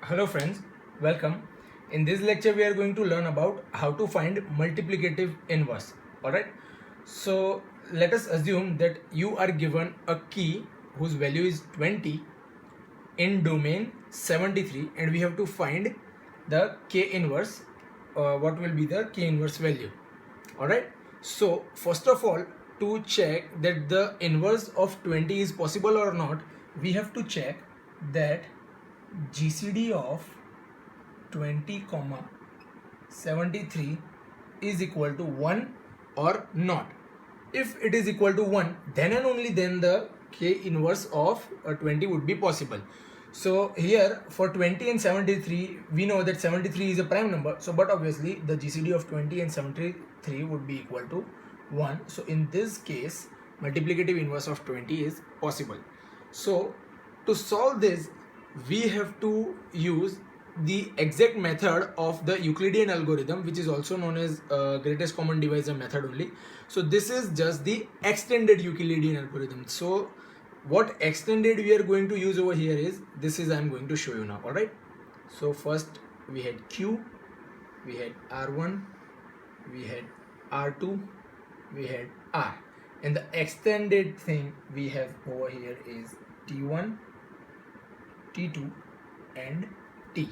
Hello friends, welcome. In this lecture we are going to learn about how to find multiplicative inverse. Alright, so let us assume that you are given a key whose value is 20 in domain 73 and we have to find the k inverse, what will be the k inverse value. Alright, so first of all, to check that the inverse of 20 is possible or not, we have to check that GCD of 20, 73 is equal to 1 or not. If it is equal to 1, then and only then the k inverse of 20 would be possible. So here for 20 and 73, we know that 73 is a prime number. So but obviously the GCD of 20 and 73 would be equal to 1. So in this case, multiplicative inverse of 20 is possible. So to solve this, we have to use the exact method of the Euclidean algorithm, which is also known as greatest common divisor method only. So this is just the extended Euclidean algorithm. So what extended we are going to use over here is this is I am going to show you now. All right, so first we had Q, we had R1, we had R2, we had R, and the extended thing we have over here is T1, T2 and T.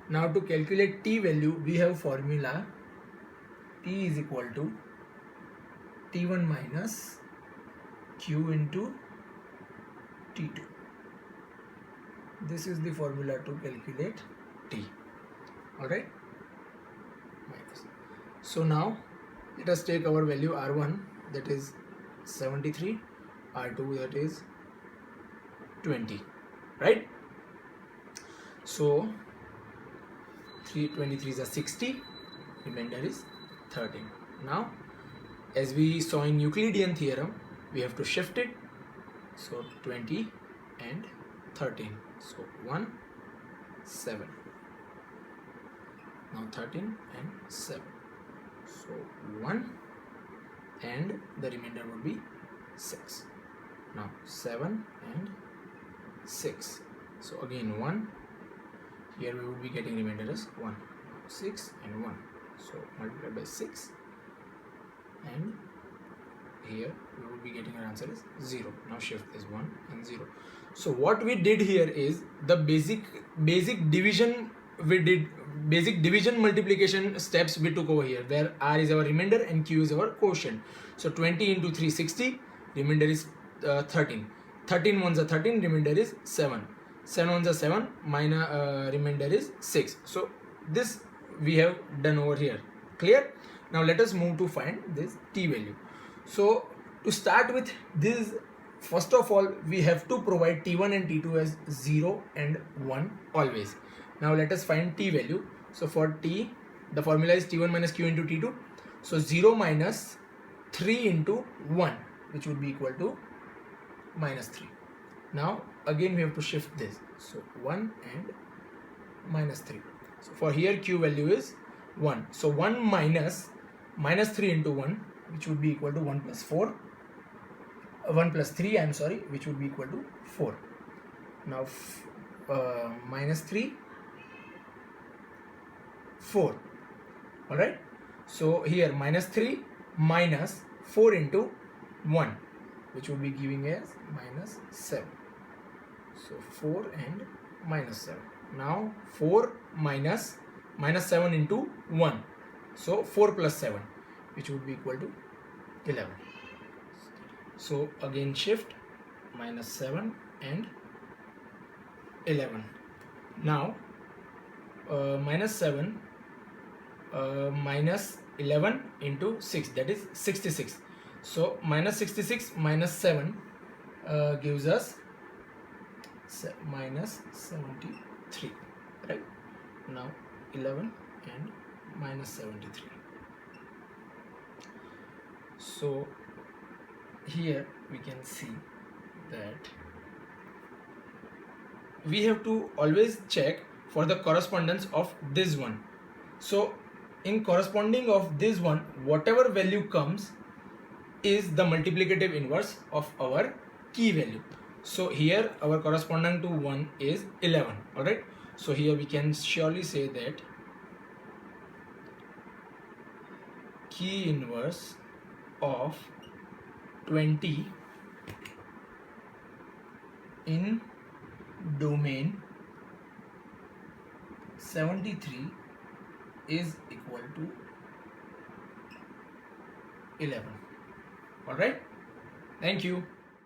Now to calculate T value, we have formula T is equal to T1 minus Q into T2. This is the formula to calculate T. Alright. So now let us take our value R1, that is 73, R2, that is 20, right? So 323 is a 60, remainder is 13. Now as we saw in Euclidean theorem, we have to shift it. So 20 and 13. So 1, 7. Now 13 and 7. So 1 and the remainder would be 6. Now 7 and 6. So again 1. Here we would be getting remainder as 1. 6 and 1. So multiplied by 6. And here we will be getting our answer is 0. Now shift is 1 and 0. So what we did here is the basic division we did, basic division multiplication steps we took over here, where R is our remainder and Q is our quotient. So 20 into 360, remainder is 13. 13 ones are 13, remainder is 7. 7 ones are 7, minus remainder is 6. So this we have done over here. Clear? Now let us move to find this T value. So to start with this, first of all we have to provide T1 and T2 as 0 and 1 always. Now let us find T value. So for T, the formula is T1 minus Q into T2. So 0 minus 3 into 1, which would be equal to minus 3. Now again we have to shift this. So 1 and minus 3. So for here Q value is 1. So 1 minus 3 into 1, which would be equal to 1 plus 4. 1 plus 3, I am sorry, which would be equal to 4. Now minus 3, 4. Alright. So here minus 3 minus 4 into 1, which would be giving as minus 7. So 4 and minus 7. Now 4 minus 7 into 1. So 4 plus 7, which would be equal to 11. So again shift minus 7 and 11. Now minus 7 minus 11 into 6, that is 66. So minus 66 minus 7 gives us minus 73, right? Now 11 and minus 73. So here we can see that we have to always check for the correspondence of this one. So in corresponding of this one, whatever value comes is the multiplicative inverse of our key value. So here our corresponding to 1 is 11. Alright. So here we can surely say that key inverse of 20 in domain 73 is equal to 11. Alright, thank you.